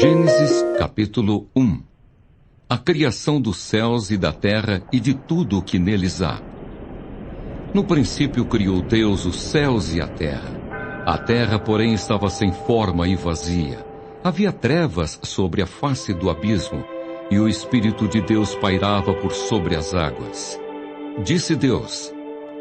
Gênesis capítulo 1. A criação dos céus e da terra e de tudo o que neles há. No princípio criou Deus os céus e a terra. A terra, porém, estava sem forma e vazia. Havia trevas sobre a face do abismo, e o Espírito de Deus pairava por sobre as águas. Disse Deus: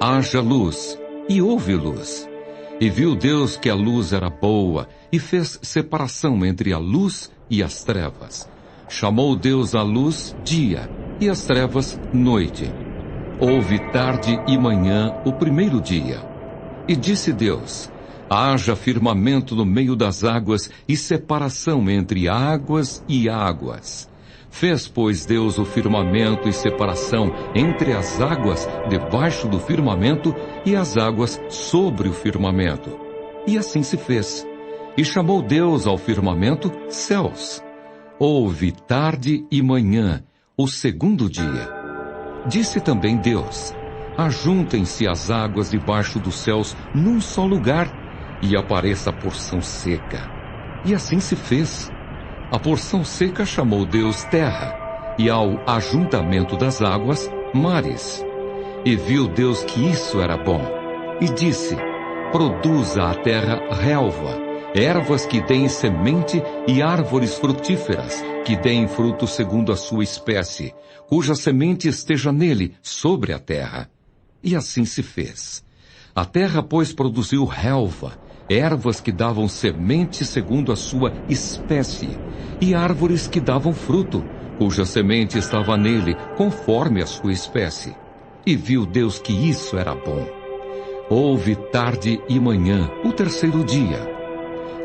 haja luz, e houve luz. E viu Deus que a luz era boa, e fez separação entre a luz e as trevas. Chamou Deus a luz dia, e as trevas noite. Houve tarde e manhã o primeiro dia. E disse Deus: haja firmamento no meio das águas, e separação entre águas e águas. Fez, pois, Deus o firmamento e separação entre as águas debaixo do firmamento e as águas sobre o firmamento. E assim se fez. E chamou Deus ao firmamento céus. Houve tarde e manhã, o segundo dia. Disse também Deus: ajuntem-se as águas debaixo dos céus num só lugar, e apareça a porção seca. E assim se fez. A porção seca chamou Deus terra, e ao ajuntamento das águas, mares. E viu Deus que isso era bom. E disse: produza a terra relva, ervas que deem semente e árvores frutíferas, que deem fruto segundo a sua espécie, cuja semente esteja nele, sobre a terra. E assim se fez. A terra, pois, produziu relva, ervas que davam semente segundo a sua espécie, e árvores que davam fruto, cuja semente estava nele, conforme a sua espécie. E viu Deus que isso era bom. Houve tarde e manhã, o terceiro dia.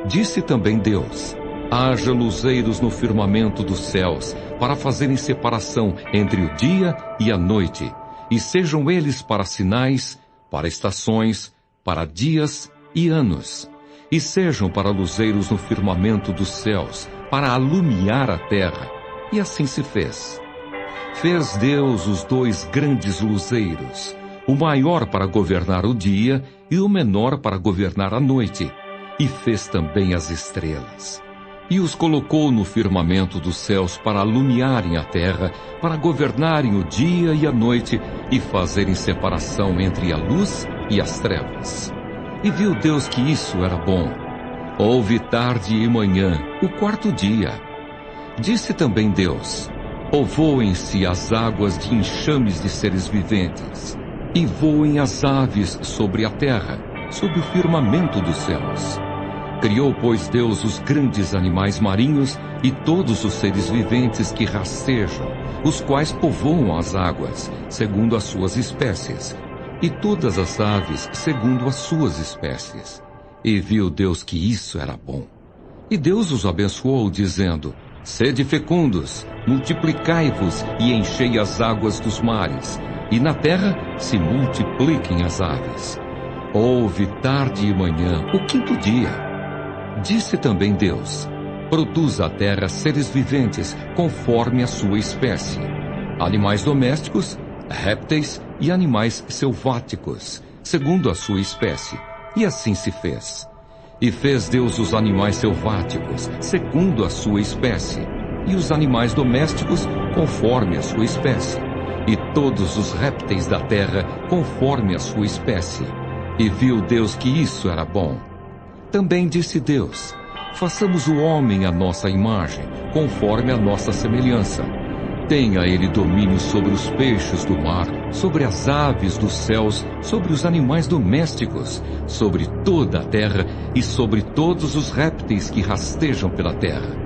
Disse também Deus: haja luzeiros no firmamento dos céus, para fazerem separação entre o dia e a noite, e sejam eles para sinais, para estações, para dias e anos, e sejam para luzeiros no firmamento dos céus, para alumiar a terra. E assim se fez. Fez Deus os dois grandes luzeiros, o maior para governar o dia e o menor para governar a noite, e fez também as estrelas. E os colocou no firmamento dos céus para alumiarem a terra, para governarem o dia e a noite, e fazerem separação entre a luz e as trevas. E viu Deus que isso era bom. Houve tarde e manhã, o quarto dia. Disse também Deus: povoem-se as águas de enxames de seres viventes, e voem as aves sobre a terra, sob o firmamento dos céus. Criou, pois, Deus os grandes animais marinhos e todos os seres viventes que rastejam, os quais povoam as águas, segundo as suas espécies, e todas as aves segundo as suas espécies. E viu Deus que isso era bom. E Deus os abençoou, dizendo: sede fecundos, multiplicai-vos e enchei as águas dos mares, e na terra se multipliquem as aves. Houve tarde e manhã, o quinto dia. Disse também Deus: produza a terra seres viventes, conforme a sua espécie, animais domésticos, répteis e animais selváticos, segundo a sua espécie. E assim se fez. E fez Deus os animais selváticos, segundo a sua espécie, e os animais domésticos, conforme a sua espécie, e todos os répteis da terra, conforme a sua espécie. E viu Deus que isso era bom. Também disse Deus: façamos o homem à nossa imagem, conforme a nossa semelhança. Tenha ele domínio sobre os peixes do mar, sobre as aves dos céus, sobre os animais domésticos, sobre toda a terra e sobre todos os répteis que rastejam pela terra.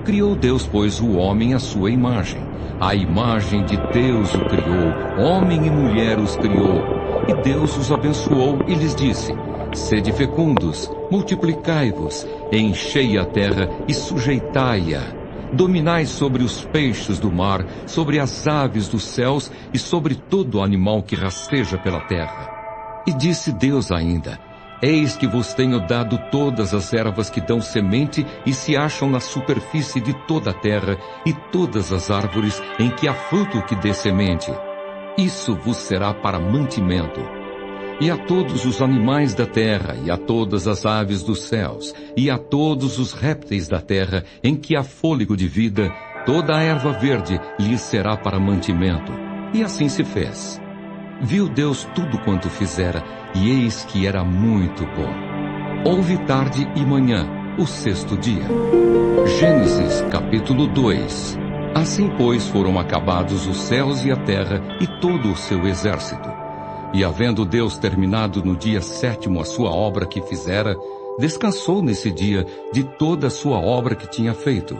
Criou Deus, pois, o homem à sua imagem. A imagem de Deus o criou, homem e mulher os criou. E Deus os abençoou e lhes disse: sede fecundos, multiplicai-vos, enchei a terra e sujeitai-a. Dominai sobre os peixes do mar, sobre as aves dos céus e sobre todo animal que rasteja pela terra. E disse Deus ainda: eis que vos tenho dado todas as ervas que dão semente e se acham na superfície de toda a terra, e todas as árvores em que há fruto que dê semente. Isso vos será para mantimento. E a todos os animais da terra, e a todas as aves dos céus, e a todos os répteis da terra, em que há fôlego de vida, toda a erva verde lhes será para mantimento. E assim se fez. Viu Deus tudo quanto fizera, e eis que era muito bom. Houve tarde e manhã, o sexto dia. Gênesis capítulo 2. Assim, pois, foram acabados os céus e a terra e todo o seu exército. E havendo Deus terminado no dia sétimo a sua obra que fizera, descansou nesse dia de toda a sua obra que tinha feito.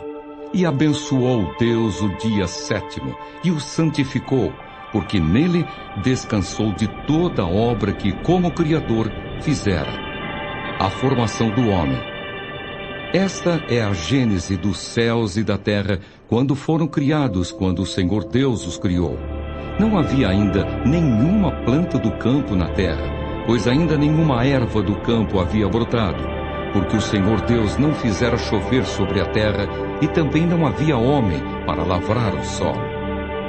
E abençoou Deus o dia sétimo, e o santificou, porque nele descansou de toda a obra que, como Criador, fizera. A formação do homem. Esta é a gênese dos céus e da terra, quando foram criados, quando o Senhor Deus os criou. Não havia ainda nenhuma planta do campo na terra, pois ainda nenhuma erva do campo havia brotado, porque o Senhor Deus não fizera chover sobre a terra, e também não havia homem para lavrar o solo.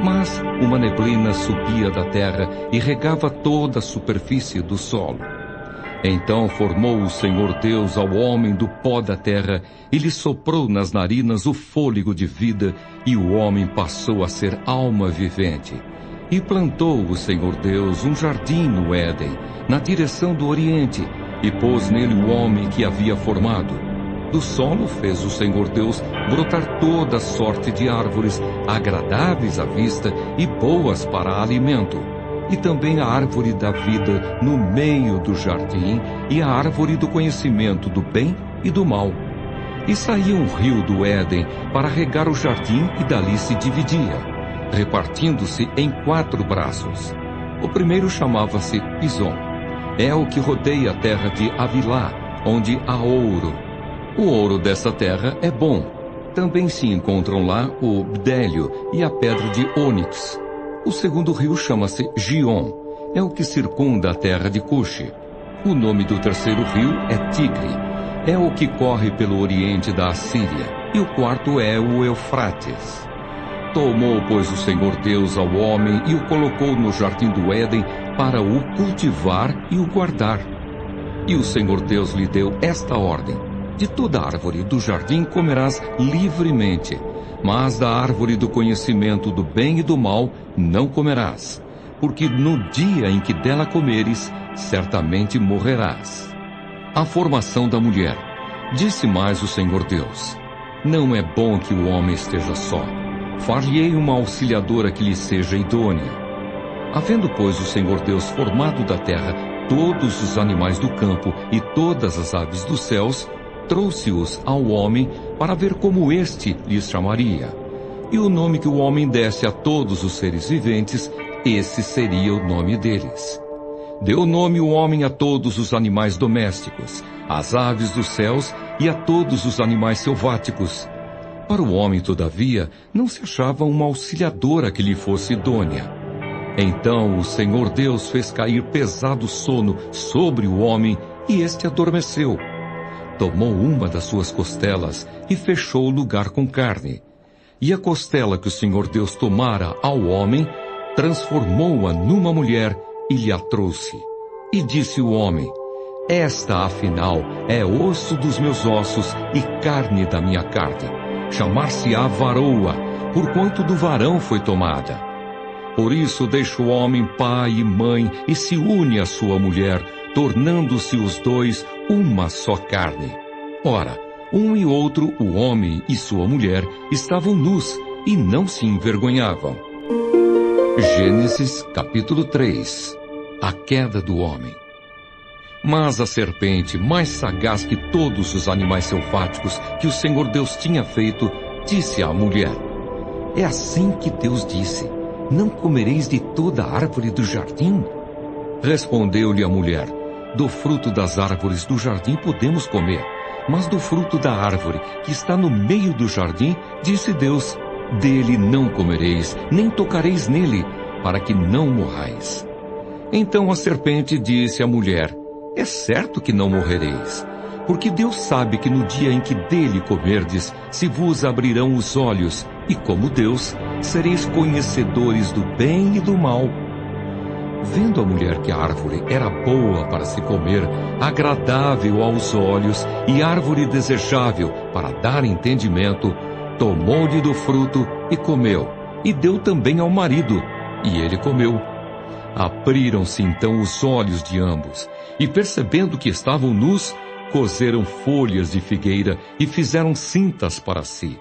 Mas uma neblina subia da terra e regava toda a superfície do solo. Então formou o Senhor Deus ao homem do pó da terra, e lhe soprou nas narinas o fôlego de vida, e o homem passou a ser alma vivente. E plantou o Senhor Deus um jardim no Éden, na direção do Oriente, e pôs nele o homem que havia formado. Do solo fez o Senhor Deus brotar toda sorte de árvores, agradáveis à vista e boas para alimento, e também a árvore da vida no meio do jardim, e a árvore do conhecimento do bem e do mal. E saía um rio do Éden para regar o jardim, e dali se dividia, repartindo-se em 4 braços. O primeiro chamava-se Pison. É o que rodeia a terra de Havilá, onde há ouro. O ouro dessa terra é bom. Também se encontram lá o bdélio e a pedra de ônix. O segundo rio chama-se Gion. É o que circunda a terra de Cuxi. O nome do terceiro rio é Tigre. É o que corre pelo oriente da Assíria. E o quarto é o Eufrates. Tomou, pois, o Senhor Deus ao homem e o colocou no jardim do Éden para o cultivar e o guardar. E o Senhor Deus lhe deu esta ordem: de toda árvore do jardim comerás livremente, mas da árvore do conhecimento do bem e do mal não comerás, porque no dia em que dela comeres, certamente morrerás. A formação da mulher. Disse mais o Senhor Deus: não é bom que o homem esteja só. Far-lhe-ei uma auxiliadora que lhe seja idônea. Havendo, pois, o Senhor Deus formado da terra todos os animais do campo e todas as aves dos céus, trouxe-os ao homem para ver como este lhes chamaria. E o nome que o homem desse a todos os seres viventes, esse seria o nome deles. Deu nome o homem a todos os animais domésticos, às aves dos céus e a todos os animais selváticos. Para o homem, todavia, não se achava uma auxiliadora que lhe fosse idônea. Então o Senhor Deus fez cair pesado sono sobre o homem, e este adormeceu. Tomou uma das suas costelas e fechou o lugar com carne. E a costela que o Senhor Deus tomara ao homem, transformou-a numa mulher e lhe a trouxe. E disse o homem: esta, afinal, é osso dos meus ossos e carne da minha carne. Chamar-se-á varoa, porquanto do varão foi tomada. Por isso deixa o homem pai e mãe e se une à sua mulher, tornando-se os dois uma só carne. Ora, um e outro, o homem e sua mulher, estavam nus e não se envergonhavam. Gênesis capítulo 3. A queda do homem. Mas a serpente, mais sagaz que todos os animais selváticos que o Senhor Deus tinha feito, disse à mulher: é assim que Deus disse: não comereis de toda a árvore do jardim? Respondeu-lhe a mulher: do fruto das árvores do jardim podemos comer, mas do fruto da árvore que está no meio do jardim, disse Deus: dele não comereis, nem tocareis nele, para que não morrais. Então a serpente disse à mulher: é certo que não morrereis, porque Deus sabe que no dia em que dele comerdes, se vos abrirão os olhos, e como Deus, sereis conhecedores do bem e do mal. Vendo a mulher que a árvore era boa para se comer, agradável aos olhos e árvore desejável para dar entendimento, tomou-lhe do fruto e comeu, e deu também ao marido, e ele comeu. Abriram-se então os olhos de ambos, e percebendo que estavam nus, coseram folhas de figueira e fizeram cintas para si.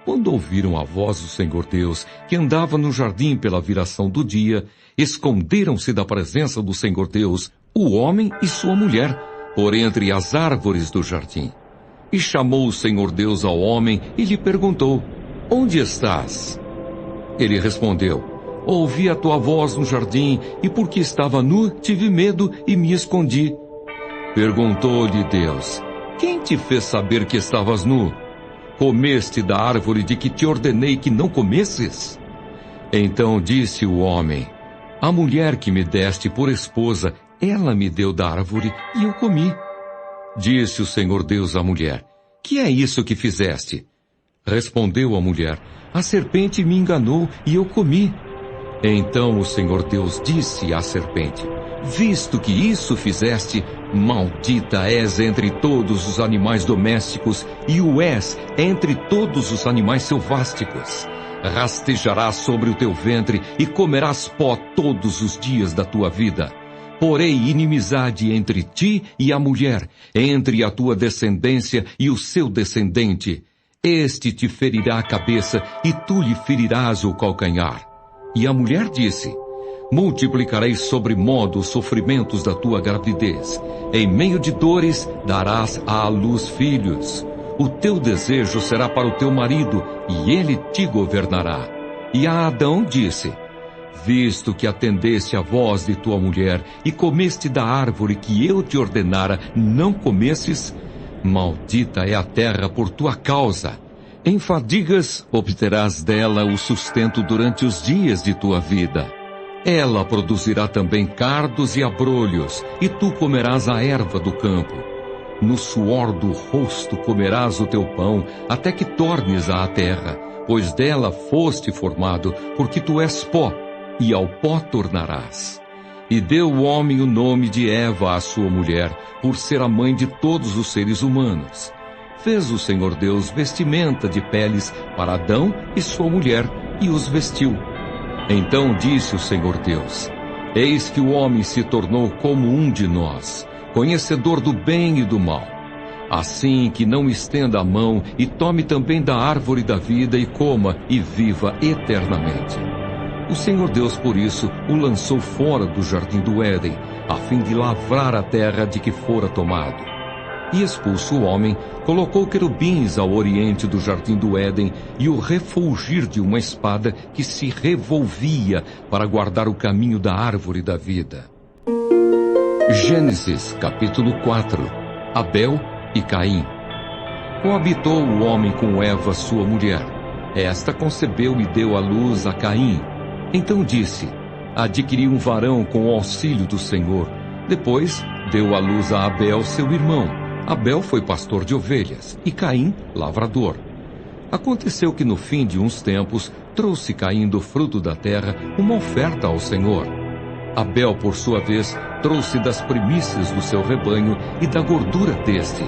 Quando ouviram a voz do Senhor Deus, que andava no jardim pela viração do dia, esconderam-se da presença do Senhor Deus, o homem e sua mulher, por entre as árvores do jardim. E chamou o Senhor Deus ao homem e lhe perguntou: Onde estás? Ele respondeu: Ouvi a tua voz no jardim, e porque estava nu, tive medo e me escondi. Perguntou-lhe Deus: Quem te fez saber que estavas nu? Comeste da árvore de que te ordenei que não comesses? Então disse o homem: A mulher que me deste por esposa, ela me deu da árvore e eu comi. Disse o Senhor Deus à mulher: Que é isso que fizeste? Respondeu a mulher: A serpente me enganou e eu comi. Então o Senhor Deus disse à serpente: Visto que isso fizeste, maldita és entre todos os animais domésticos e o és entre todos os animais selvásticos. Rastejarás sobre o teu ventre e comerás pó todos os dias da tua vida. Porei inimizade entre ti e a mulher, entre a tua descendência e o seu descendente. Este te ferirá a cabeça e tu lhe ferirás o calcanhar. E a mulher disse: Multiplicarei sobremodo os sofrimentos da tua gravidez. Em meio de dores darás à luz filhos. O teu desejo será para o teu marido, e ele te governará. E a Adão disse: Visto que atendeste à voz de tua mulher, e comeste da árvore que eu te ordenara não comesses, maldita é a terra por tua causa. Em fadigas obterás dela o sustento durante os dias de tua vida. Ela produzirá também cardos e abrolhos, e tu comerás a erva do campo. No suor do rosto comerás o teu pão, até que tornes à terra, pois dela foste formado, porque tu és pó, e ao pó tornarás. E deu o homem o nome de Eva à sua mulher, por ser a mãe de todos os seres humanos. Fez o Senhor Deus vestimenta de peles para Adão e sua mulher, e os vestiu. Então disse o Senhor Deus: Eis que o homem se tornou como um de nós, conhecedor do bem e do mal. Assim que não estenda a mão e tome também da árvore da vida e coma e viva eternamente. O Senhor Deus, por isso, o lançou fora do jardim do Éden, a fim de lavrar a terra de que fora tomado. E expulso o homem, colocou querubins ao oriente do jardim do Éden e o refulgir de uma espada que se revolvia para guardar o caminho da árvore da vida. Gênesis capítulo 4. Abel e Caim. Coabitou o homem com Eva, sua mulher. Esta concebeu e deu à luz a Caim. Então disse: Adquiri um varão com o auxílio do Senhor. Depois deu à luz a Abel, seu irmão. Abel foi pastor de ovelhas, e Caim, lavrador. Aconteceu que no fim de uns tempos, trouxe Caim do fruto da terra uma oferta ao Senhor. Abel, por sua vez, trouxe das primícias do seu rebanho e da gordura deste.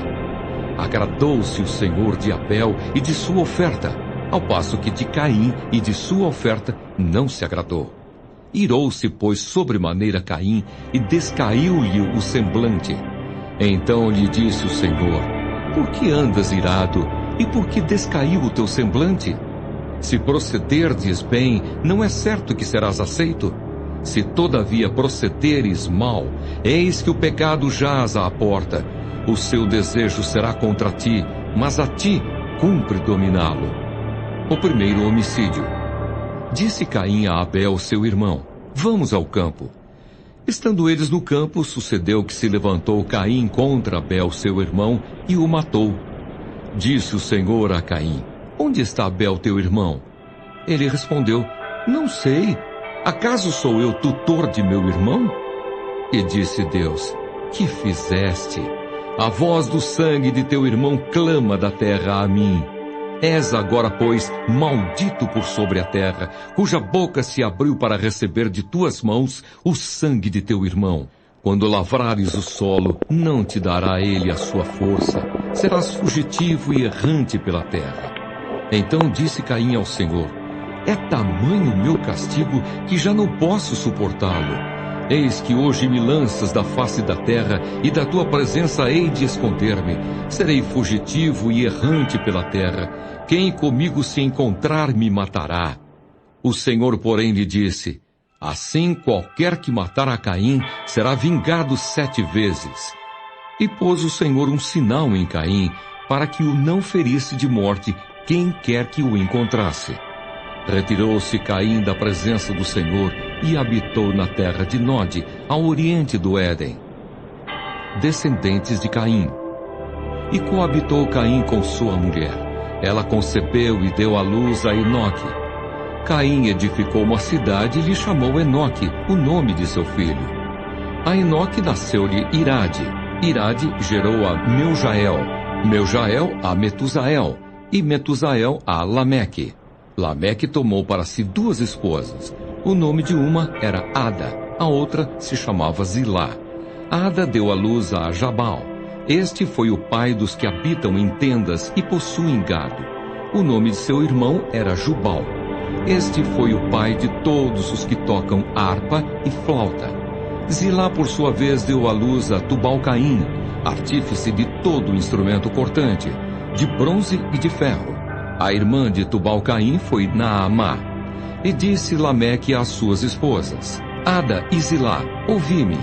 Agradou-se o Senhor de Abel e de sua oferta, ao passo que de Caim e de sua oferta não se agradou. Irou-se, pois, sobremaneira Caim, e descaiu-lhe o semblante. Então lhe disse o Senhor: Por que andas irado, e por que descaiu o teu semblante? Se procederdes bem, não é certo que serás aceito? Se todavia procederes mal, eis que o pecado jaz à porta. O seu desejo será contra ti, mas a ti cumpre dominá-lo. O primeiro homicídio. Disse Caim a Abel, seu irmão: Vamos ao campo. Estando eles no campo, sucedeu que se levantou Caim contra Abel, seu irmão, e o matou. Disse o Senhor a Caim: Onde está Abel, teu irmão? Ele respondeu: Não sei. Acaso sou eu tutor de meu irmão? E disse Deus: Que fizeste? A voz do sangue de teu irmão clama da terra a mim. És agora, pois, maldito por sobre a terra, cuja boca se abriu para receber de tuas mãos o sangue de teu irmão. Quando lavrares o solo, não te dará ele a sua força. Serás fugitivo e errante pela terra. Então disse Caim ao Senhor: é tamanho o meu castigo que já não posso suportá-lo. Eis que hoje me lanças da face da terra, e da tua presença hei de esconder-me. Serei fugitivo e errante pela terra. Quem comigo se encontrar me matará. O Senhor, porém, lhe disse: assim qualquer que matar a Caim será vingado 7 vezes. E pôs o Senhor um sinal em Caim, para que o não ferisse de morte quem quer que o encontrasse. Retirou-se Caim da presença do Senhor e habitou na terra de Nod, ao oriente do Éden. Descendentes de Caim. E coabitou Caim com sua mulher. Ela concebeu e deu à luz a Enoque. Caim edificou uma cidade e lhe chamou Enoque, o nome de seu filho. A Enoque nasceu-lhe Irade. Irade gerou a Meujael. Meujael a Metusael. E Metusael a Lameque. Lameque tomou para si 2 esposas. O nome de uma era Ada, a outra se chamava Zilá. Ada deu à luz a Jabal. Este foi o pai dos que habitam em tendas e possuem gado. O nome de seu irmão era Jubal. Este foi o pai de todos os que tocam harpa e flauta. Zilá, por sua vez, deu à luz a Tubal-Caim, artífice de todo instrumento cortante, de bronze e de ferro. A irmã de Tubal-Caim foi Naamá. E disse Lameque às suas esposas: Ada e Zilá, ouvi-me.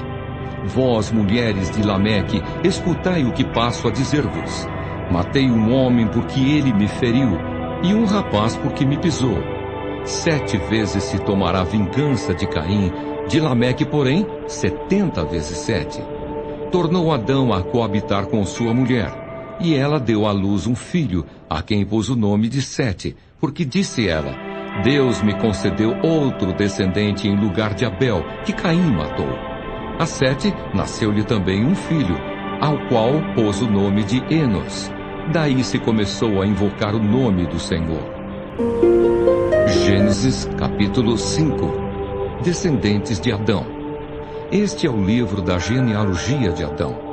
Vós, mulheres de Lameque, escutai o que passo a dizer-vos. Matei um homem porque ele me feriu, e um rapaz porque me pisou. 7 vezes se tomará vingança de Caim, de Lameque, porém, 70 vezes 7. Tornou Adão a coabitar com sua mulher. E ela deu à luz um filho, a quem pôs o nome de Sete, porque disse ela: Deus me concedeu outro descendente em lugar de Abel, que Caim matou. A Sete nasceu-lhe também um filho, ao qual pôs o nome de Enos. Daí se começou a invocar o nome do Senhor. Gênesis capítulo 5. Descendentes de Adão. Este é o livro da genealogia de Adão.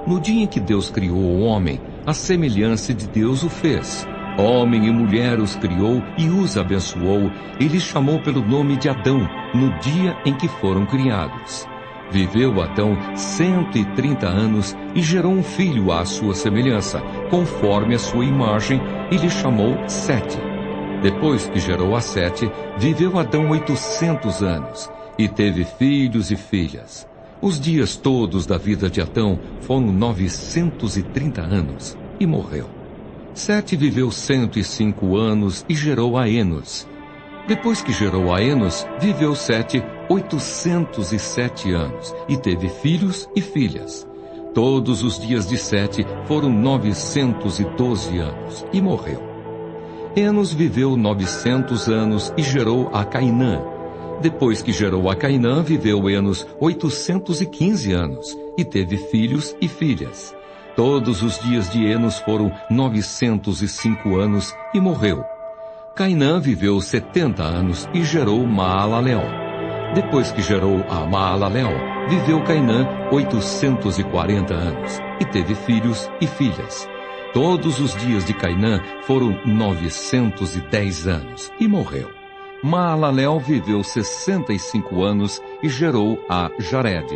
No dia em que Deus criou o homem, a semelhança de Deus o fez. Homem e mulher os criou e os abençoou, e lhes chamou pelo nome de Adão, no dia em que foram criados. Viveu Adão 130 anos e gerou um filho à sua semelhança, conforme a sua imagem, e lhe chamou Sete. Depois que gerou a Sete, viveu Adão 800 anos, e teve filhos e filhas. Os dias todos da vida de Adão foram 930 anos, e morreu. Sete viveu 105 anos e gerou a Enos. Depois que gerou a Enos, viveu Sete 807 anos, e teve filhos e filhas. Todos os dias de Sete foram 912 anos, e morreu. Enos viveu 900 anos e gerou a Cainã. Depois que gerou a Cainã, viveu Enos 815 anos, e teve filhos e filhas. Todos os dias de Enos foram 905 anos, e morreu. Cainã viveu 70 anos e gerou Maalalel. Depois que gerou a Maalalel, viveu Cainã 840 anos, e teve filhos e filhas. Todos os dias de Cainã foram 910 anos, e morreu. Maalalel viveu 65 anos e gerou a Jared.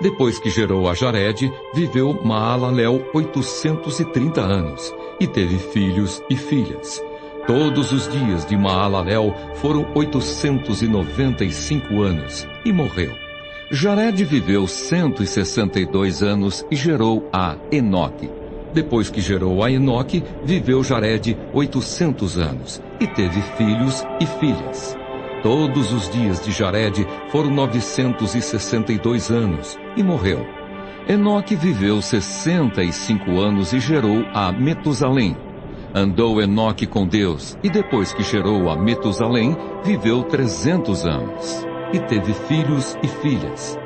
Depois que gerou a Jared, viveu Maalalel 830 anos, e teve filhos e filhas. Todos os dias de Maalalel foram 895 anos, e morreu. Jared viveu 162 anos e gerou a Enoque. Depois que gerou a Enoque, viveu Jared 800 anos, e teve filhos e filhas. Todos os dias de Jared foram 962 anos, e morreu. Enoque viveu 65 anos e gerou a Metusalém. Andou Enoque com Deus, e depois que gerou a Metusalém, viveu 300 anos, e teve filhos e filhas.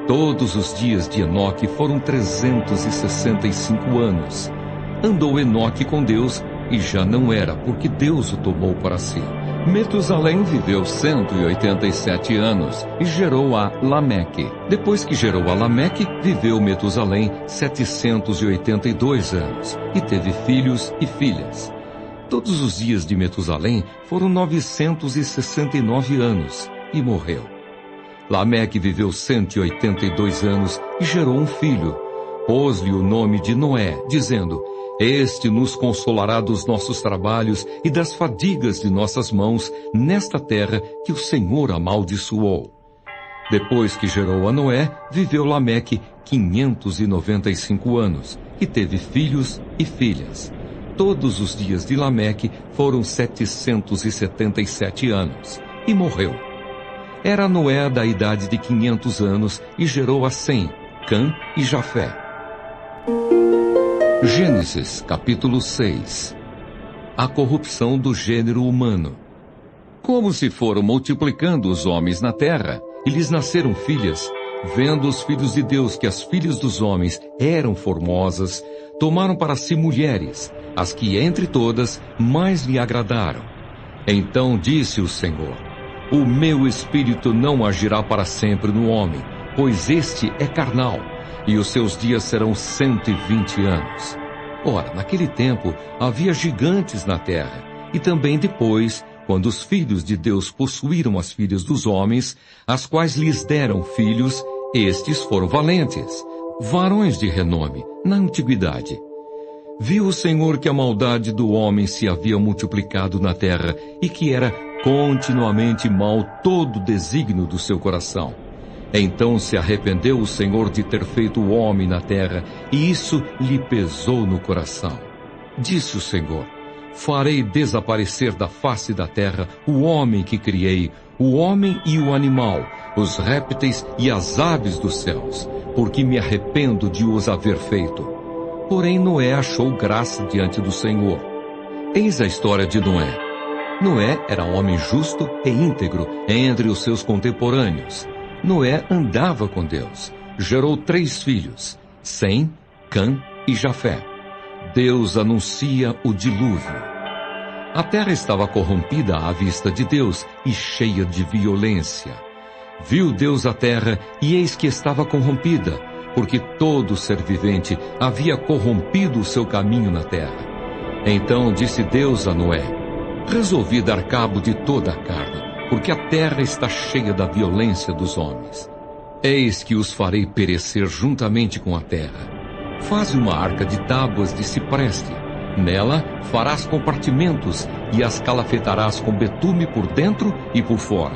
Todos os dias de Enoque foram 365 anos. Andou Enoque com Deus e já não era, porque Deus o tomou para si. Metusalém viveu 187 anos e gerou a Lameque. Depois que gerou a Lameque, viveu Metusalém 782 anos e teve filhos e filhas. Todos os dias de Metusalém foram 969 anos e morreu. Lameque viveu 182 anos e gerou um filho. Pôs-lhe o nome de Noé, dizendo: Este nos consolará dos nossos trabalhos e das fadigas de nossas mãos nesta terra que o Senhor amaldiçoou. Depois que gerou a Noé, viveu Lameque 595 anos e teve filhos e filhas. Todos os dias de Lameque foram 777 anos e morreu. Era Noé da idade de 500 anos e gerou a Sem, Cã e Jafé. Gênesis, capítulo 6. A corrupção do gênero humano. Como se foram multiplicando os homens na terra, e lhes nasceram filhas, vendo os filhos de Deus que as filhas dos homens eram formosas, tomaram para si mulheres, as que entre todas mais lhe agradaram. Então disse o Senhor: O meu espírito não agirá para sempre no homem, pois este é carnal, e os seus dias serão 120 anos. Ora, naquele tempo havia gigantes na terra, e também depois, quando os filhos de Deus possuíram as filhas dos homens, as quais lhes deram filhos, estes foram valentes, varões de renome, na antiguidade. Viu o Senhor que a maldade do homem se havia multiplicado na terra, e que era continuamente mau todo o desígnio do seu coração. Então se arrependeu o Senhor de ter feito o homem na terra, e isso lhe pesou no coração. Disse o Senhor: Farei desaparecer da face da terra o homem que criei, o homem e o animal, os répteis e as aves dos céus, porque me arrependo de os haver feito. Porém Noé achou graça diante do Senhor. Eis a história de Noé. Noé era um homem justo e íntegro entre os seus contemporâneos. Noé andava com Deus. Gerou 3 filhos, Sem, Cã e Jafé. Deus anuncia o dilúvio. A terra estava corrompida à vista de Deus e cheia de violência. Viu Deus a terra, e eis que estava corrompida, porque todo ser vivente havia corrompido o seu caminho na terra. Então disse Deus a Noé: Resolvi dar cabo de toda a carne, porque a terra está cheia da violência dos homens. Eis que os farei perecer juntamente com a terra. Faze uma arca de tábuas de cipreste. Nela farás compartimentos e as calafetarás com betume por dentro e por fora.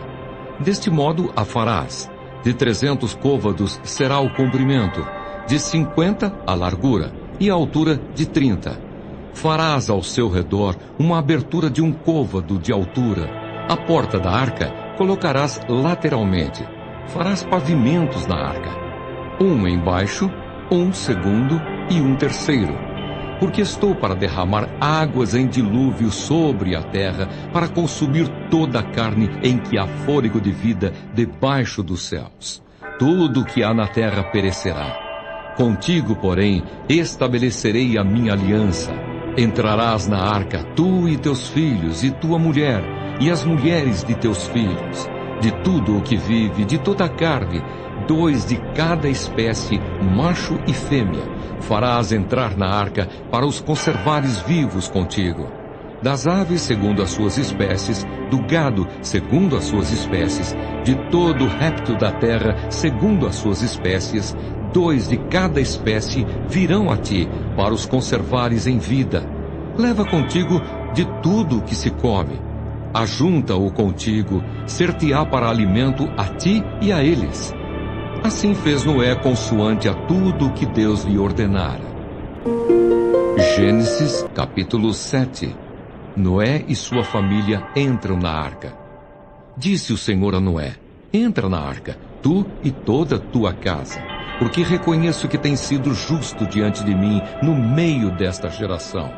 Deste modo a farás. De 300 côvados será o comprimento, de 50 a largura e a altura de 30. Farás ao seu redor uma abertura de 1 côvado de altura. A porta da arca colocarás lateralmente. Farás pavimentos na arca, 1 embaixo, 1 segundo e 1 terceiro. Porque estou para derramar águas em dilúvio sobre a terra, para consumir toda a carne em que há fôlego de vida debaixo dos céus. Tudo o que há na terra perecerá. Contigo, porém, estabelecerei a minha aliança. Entrarás na arca, tu e teus filhos, e tua mulher, e as mulheres de teus filhos. De tudo o que vive, de toda a carne, 2 de cada espécie, macho e fêmea, farás entrar na arca para os conservares vivos contigo. Das aves segundo as suas espécies, do gado segundo as suas espécies, de todo réptil da terra segundo as suas espécies, 2 de cada espécie virão a ti para os conservares em vida. Leva contigo de tudo o que se come. Ajunta-o contigo, ser-te-á para alimento a ti e a eles. Assim fez Noé consoante a tudo o que Deus lhe ordenara. Gênesis capítulo 7. Noé e sua família entram na arca. Disse o Senhor a Noé: Entra na arca, tu e toda a tua casa, porque reconheço que tens sido justo diante de mim no meio desta geração.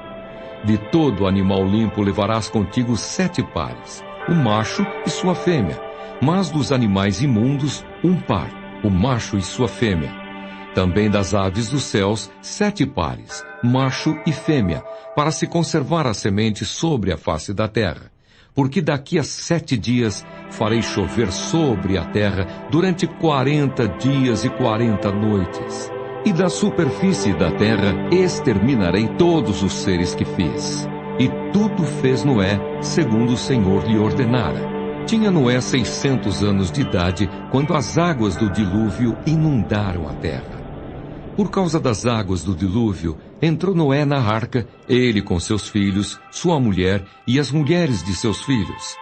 De todo animal limpo levarás contigo 7 pares, o macho e sua fêmea, mas dos animais imundos 1 par, o macho e sua fêmea. Também das aves dos céus, 7 pares, macho e fêmea, para se conservar a semente sobre a face da terra. Porque daqui a 7 dias farei chover sobre a terra durante 40 dias e 40 noites. E da superfície da terra exterminarei todos os seres que fiz. E tudo fez Noé, segundo o Senhor lhe ordenara. Tinha Noé 600 anos de idade, quando as águas do dilúvio inundaram a terra. Por causa das águas do dilúvio, entrou Noé na arca, ele com seus filhos, sua mulher e as mulheres de seus filhos.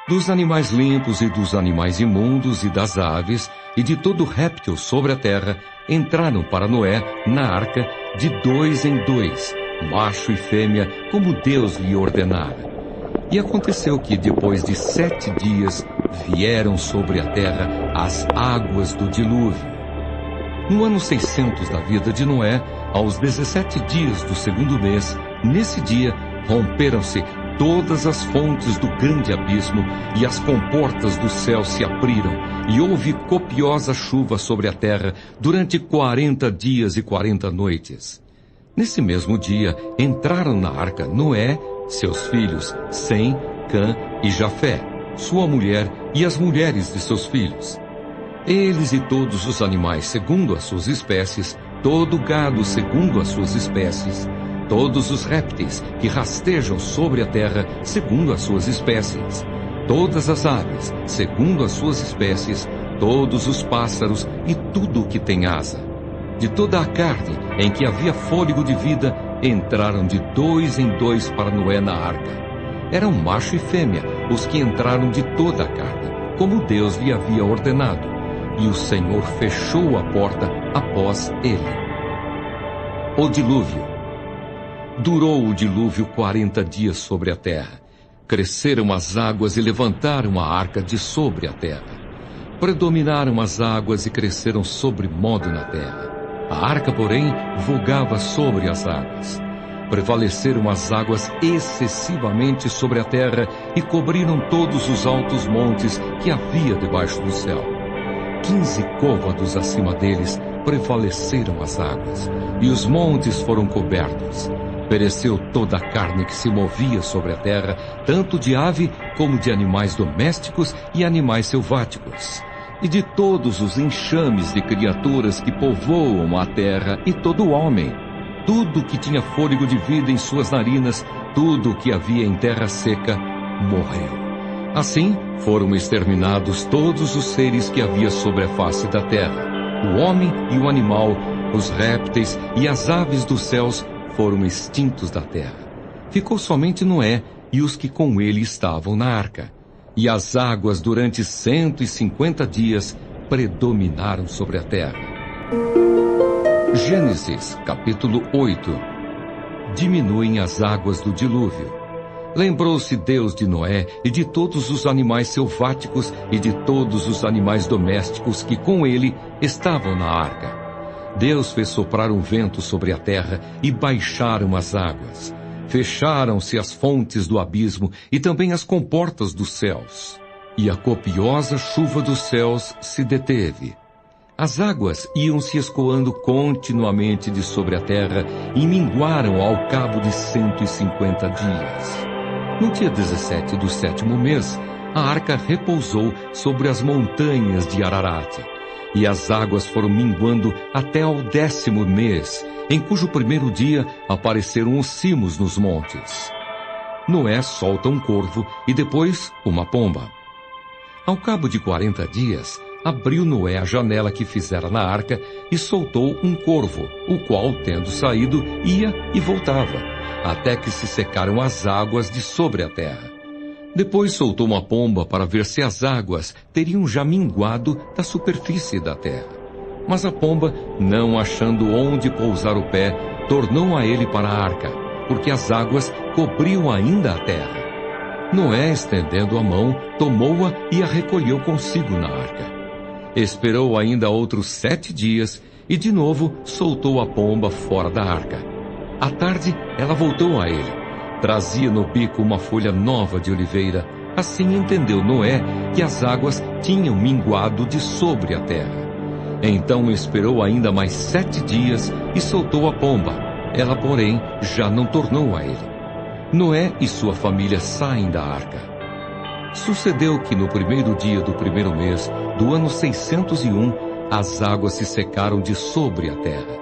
Dos animais limpos e dos animais imundos e das aves e de todo réptil sobre a terra, entraram para Noé na arca de 2 em 2, macho e fêmea, como Deus lhe ordenara. E aconteceu que depois de 7 dias vieram sobre a terra as águas do dilúvio. No ano 600 da vida de Noé, aos 17 dias do 2º mês, nesse dia, romperam-se todas as fontes do grande abismo e as comportas do céu se abriram, e houve copiosa chuva sobre a terra durante 40 dias e 40 noites. Nesse mesmo dia, entraram na arca Noé, seus filhos, Sem, Cã e Jafé, sua mulher e as mulheres de seus filhos. Eles e todos os animais segundo as suas espécies, todo o gado segundo as suas espécies, todos os répteis que rastejam sobre a terra segundo as suas espécies, todas as aves segundo as suas espécies, todos os pássaros e tudo o que tem asa. De toda a carne em que havia fôlego de vida, entraram de 2 em 2 para Noé na arca. Eram macho e fêmea os que entraram de toda a carne, como Deus lhe havia ordenado. E o Senhor fechou a porta após ele. O dilúvio. Durou o dilúvio 40 dias sobre a terra. Cresceram as águas e levantaram a arca de sobre a terra. Predominaram as águas e cresceram sobremodo na terra. A arca, porém, vogava sobre as águas. Prevaleceram as águas excessivamente sobre a terra e cobriram todos os altos montes que havia debaixo do céu. 15 côvados acima deles prevaleceram as águas, e os montes foram cobertos. Pereceu toda a carne que se movia sobre a terra, tanto de ave como de animais domésticos e animais selváticos, e de todos os enxames de criaturas que povoam a terra, e todo homem. Tudo que tinha fôlego de vida em suas narinas, tudo que havia em terra seca, morreu. Assim, foram exterminados todos os seres que havia sobre a face da terra. O homem e o animal, os répteis e as aves dos céus foram extintos da terra. Ficou somente Noé e os que com ele estavam na arca. E as águas durante 150 dias predominaram sobre a terra. Gênesis, capítulo 8. Diminuem as águas do dilúvio. Lembrou-se Deus de Noé e de todos os animais selváticos e de todos os animais domésticos que com ele estavam na arca. Deus fez soprar um vento sobre a terra e baixaram as águas. Fecharam-se as fontes do abismo e também as comportas dos céus. E a copiosa chuva dos céus se deteve. As águas iam se escoando continuamente de sobre a terra e minguaram ao cabo de 150 dias. No dia 17 do 7º mês, a arca repousou sobre as montanhas de Ararat, e as águas foram minguando até ao 10º mês, em cujo primeiro dia apareceram os cimos nos montes. Noé solta um corvo e depois uma pomba. Ao cabo de 40 dias, abriu Noé a janela que fizera na arca e soltou um corvo, o qual, tendo saído, ia e voltava, até que se secaram as águas de sobre a terra. Depois soltou uma pomba para ver se as águas teriam já minguado da superfície da terra. Mas a pomba, não achando onde pousar o pé, tornou a ele para a arca, porque as águas cobriam ainda a terra. Noé, estendendo a mão, tomou-a e a recolheu consigo na arca. Esperou ainda outros 7 dias e de novo soltou a pomba fora da arca. À tarde, ela voltou a ele. Trazia no bico uma folha nova de oliveira. Assim entendeu Noé que as águas tinham minguado de sobre a terra. Então esperou ainda mais 7 dias e soltou a pomba. Ela, porém, já não tornou a ele. Noé e sua família saem da arca. Sucedeu que no primeiro dia do primeiro mês, do ano 601, as águas se secaram de sobre a terra.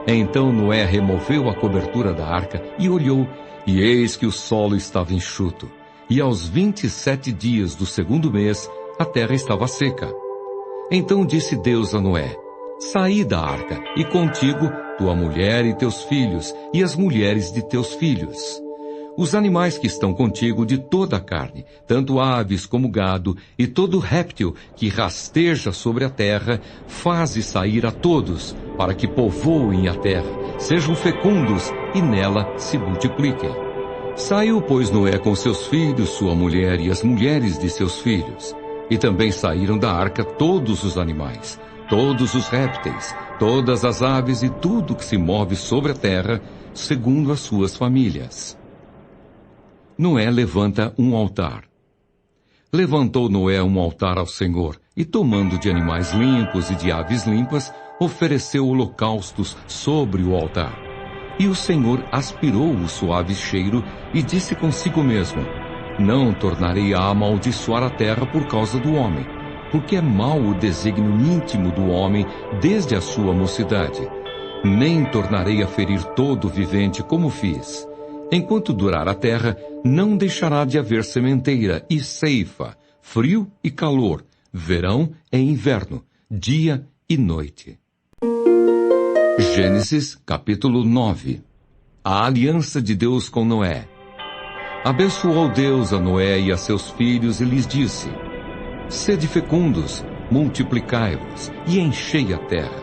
Então Noé removeu a cobertura da arca e olhou, e eis que o solo estava enxuto. E aos 27 dias do segundo mês, a terra estava seca. Então disse Deus a Noé: saí da arca, e contigo tua mulher e teus filhos, e as mulheres de teus filhos. Os animais que estão contigo de toda a carne, tanto aves como gado, e todo réptil que rasteja sobre a terra, faze sair a todos, para que povoem a terra, sejam fecundos e nela se multipliquem. Saiu, pois, Noé com seus filhos, sua mulher e as mulheres de seus filhos. E também saíram da arca todos os animais, todos os répteis, todas as aves e tudo que se move sobre a terra, segundo as suas famílias. Noé levanta um altar. Levantou Noé um altar ao Senhor, e tomando de animais limpos e de aves limpas, ofereceu holocaustos sobre o altar. E o Senhor aspirou o suave cheiro e disse consigo mesmo: não tornarei a amaldiçoar a terra por causa do homem, porque é mau o desígnio íntimo do homem desde a sua mocidade. Nem tornarei a ferir todo vivente como fiz. Enquanto durar a terra, não deixará de haver sementeira e ceifa, frio e calor, verão e inverno, dia e noite. Gênesis capítulo 9. A aliança de Deus com Noé. Abençoou Deus a Noé e a seus filhos e lhes disse: sede fecundos, multiplicai-vos e enchei a terra.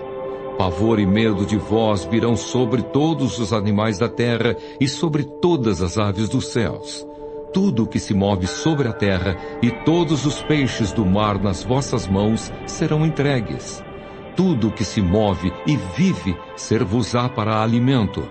Pavor e medo de vós virão sobre todos os animais da terra e sobre todas as aves dos céus. Tudo o que se move sobre a terra e todos os peixes do mar nas vossas mãos serão entregues. Tudo o que se move e vive ser-vos-á para alimento.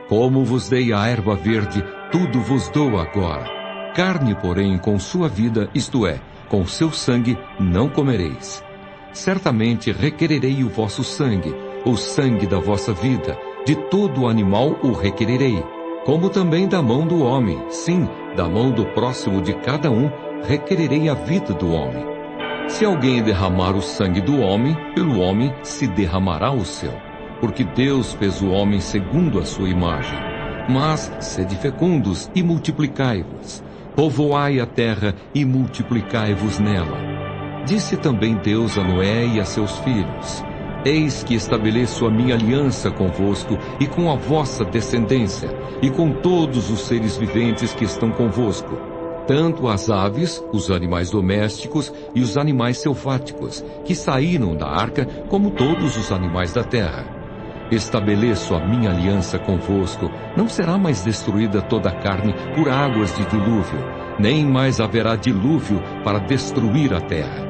Como vos dei a erva verde, tudo vos dou agora. Carne, porém, com sua vida, isto é, com seu sangue, não comereis. Certamente requererei o vosso sangue, o sangue da vossa vida, de todo animal o requererei, como também da mão do homem, sim, da mão do próximo de cada um, requererei a vida do homem. Se alguém derramar o sangue do homem, pelo homem se derramará o seu, porque Deus fez o homem segundo a sua imagem. Mas sede fecundos e multiplicai-vos, povoai a terra e multiplicai-vos nela. Disse também Deus a Noé e a seus filhos: eis que estabeleço a minha aliança convosco e com a vossa descendência, e com todos os seres viventes que estão convosco, tanto as aves, os animais domésticos e os animais selváticos, que saíram da arca, como todos os animais da terra. Estabeleço a minha aliança convosco, não será mais destruída toda a carne por águas de dilúvio, nem mais haverá dilúvio para destruir a terra.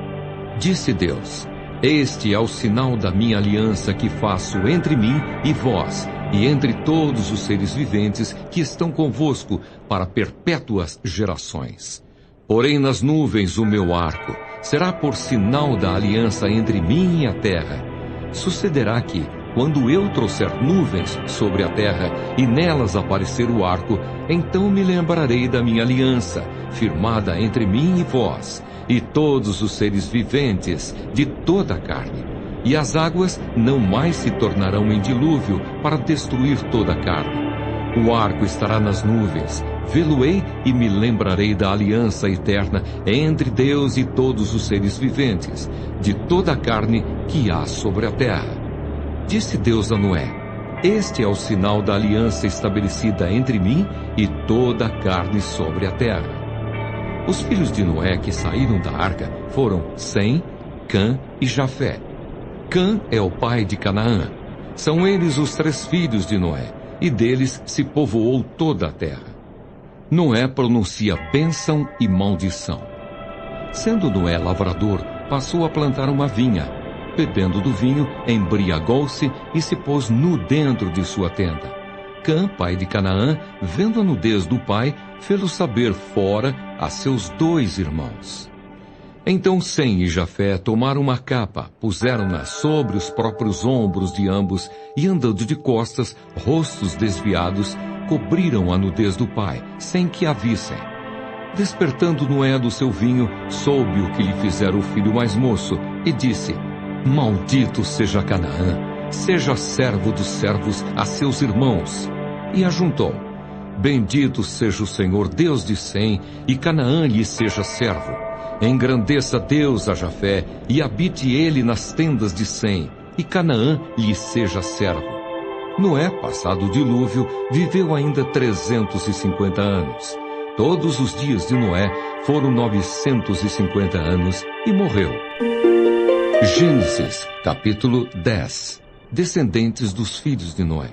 Disse Deus: este é o sinal da minha aliança que faço entre mim e vós, e entre todos os seres viventes que estão convosco para perpétuas gerações. Porém nas nuvens o meu arco será por sinal da aliança entre mim e a terra. Sucederá que, quando eu trouxer nuvens sobre a terra e nelas aparecer o arco, então me lembrarei da minha aliança, firmada entre mim e vós, e todos os seres viventes de toda a carne. E as águas não mais se tornarão em dilúvio para destruir toda a carne. O arco estará nas nuvens, vê-lo-ei e me lembrarei da aliança eterna entre Deus e todos os seres viventes, de toda a carne que há sobre a terra. Disse Deus a Noé: este é o sinal da aliança estabelecida entre mim e toda a carne sobre a terra. Os filhos de Noé que saíram da arca foram Sem, Cã e Jafé. Cã é o pai de Canaã. São eles os 3 filhos de Noé, e deles se povoou toda a terra. Noé pronuncia bênção e maldição. Sendo Noé lavrador, passou a plantar uma vinha. Bebendo do vinho, embriagou-se e se pôs nu dentro de sua tenda. Cã, pai de Canaã, vendo a nudez do pai, fê-lo saber fora a seus 2 irmãos. Então Sem e Jafé tomaram uma capa, puseram-na sobre os próprios ombros de ambos e, andando de costas, rostos desviados, cobriram a nudez do pai, sem que a vissem. Despertando Noé do seu vinho, soube o que lhe fizera o filho mais moço, e disse: Maldito seja Canaã, seja servo dos servos a seus irmãos. E ajuntou: Bendito seja o Senhor Deus de Sem, e Canaã lhe seja servo. Engrandeça Deus a Jafé, e habite ele nas tendas de Sem, e Canaã lhe seja servo. Noé, passado o dilúvio, viveu ainda 350 anos. Todos os dias de Noé foram 950 anos e morreu. Gênesis, capítulo 10. Descendentes dos filhos de Noé.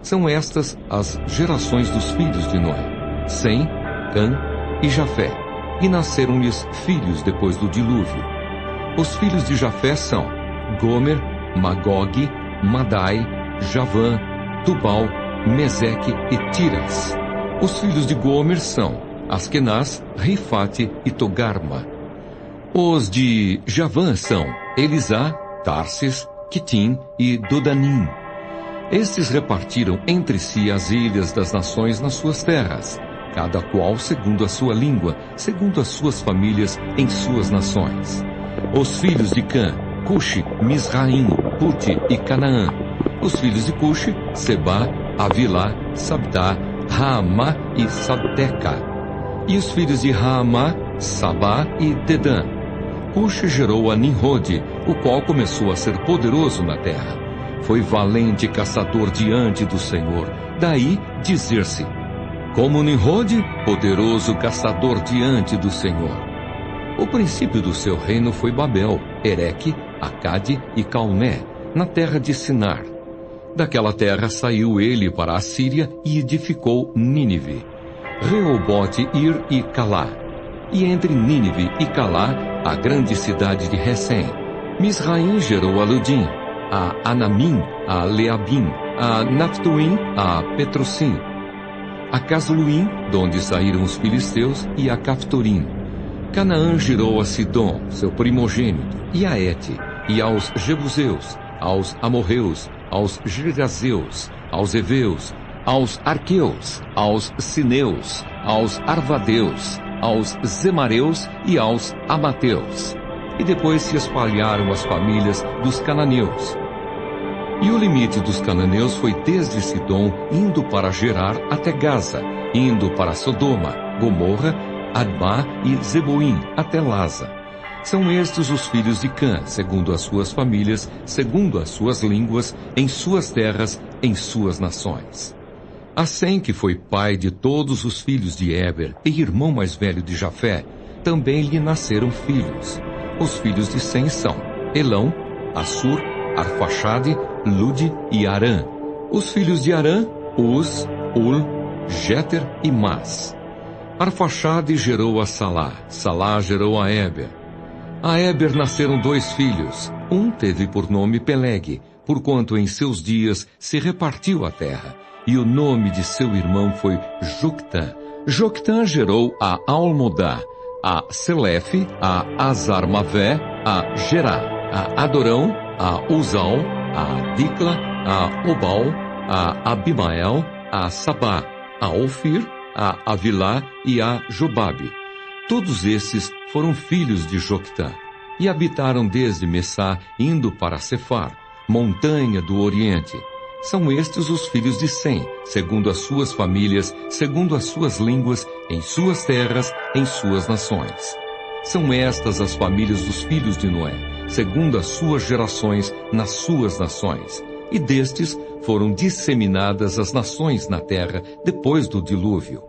São estas as gerações dos filhos de Noé: Sem, Cã e Jafé. E nasceram-lhes filhos depois do dilúvio. Os filhos de Jafé são Gomer, Magog, Madai, Javã, Tubal, Meseque e Tiras. Os filhos de Gomer são Askenaz, Rifate e Togarma. Os de Javã são Elisá, Tarsis, Quitim e Dodanim. Estes repartiram entre si as ilhas das nações nas suas terras, cada qual segundo a sua língua, segundo as suas famílias, em suas nações. Os filhos de Cã, Cuxi, Misraim, Puti e Canaã. Os filhos de Cuxi, Sebá, Avilá, Sabdá, Raamá e Sabteca. E os filhos de Raamá, Sabá e Dedã. Cuxi gerou a Nimrode, o qual começou a ser poderoso na terra. Foi valente caçador diante do Senhor. Daí dizer-se: como Nimrode, poderoso caçador diante do Senhor. O princípio do seu reino foi Babel, Ereque, Acade e Calné, na terra de Sinar. Daquela terra saiu ele para a Síria e edificou Nínive, Reobote, Ir e Calá. E entre Nínive e Calá, a grande cidade de Recém. Misraim gerou a Ludim, a Anamim, a Leabim, a Naptuim, a Petrosim, a Casluim, donde saíram os filisteus, e a Caftorim. Canaã gerou a Sidom, seu primogênito, e a Ete, e aos Jebuseus, aos Amorreus, aos Girgazeus, aos Eveus, aos Arqueus, aos Sineus, aos Arvadeus, aos Zemareus e aos Amateus. E depois se espalharam as famílias dos cananeus. E o limite dos cananeus foi desde Sidom, indo para Gerar até Gaza, indo para Sodoma, Gomorra, Admá e Zeboim, até Laza. São estes os filhos de Cã, segundo as suas famílias, segundo as suas línguas, em suas terras, em suas nações. A Sem, que foi pai de todos os filhos de Éber e irmão mais velho de Jafé, também lhe nasceram filhos. Os filhos de Sem são Elão, Assur, Arfaxade, Lude e Arã. Os filhos de Arã, Uz, Ul, Jéter e Mas. Arfaxade gerou a Salá, Salá gerou a Éber. A Éber nasceram 2 filhos. Um teve por nome Peleg, porquanto em seus dias se repartiu a terra, e o nome de seu irmão foi Joctã. Joctã gerou a Almodá, a Selefe, a Azarmavé, a Gerá, a Adorão, a Uzal, a Dicla, a Obal, a Abimael, a Sabá, a Ofir, a Avilá e a Jobabe. Todos esses foram filhos de Joctã, e habitaram desde Messá, indo para Cefar, montanha do Oriente. São estes os filhos de Sem, segundo as suas famílias, segundo as suas línguas, em suas terras, em suas nações. São estas as famílias dos filhos de Noé, segundo as suas gerações, nas suas nações. E destes foram disseminadas as nações na terra depois do dilúvio.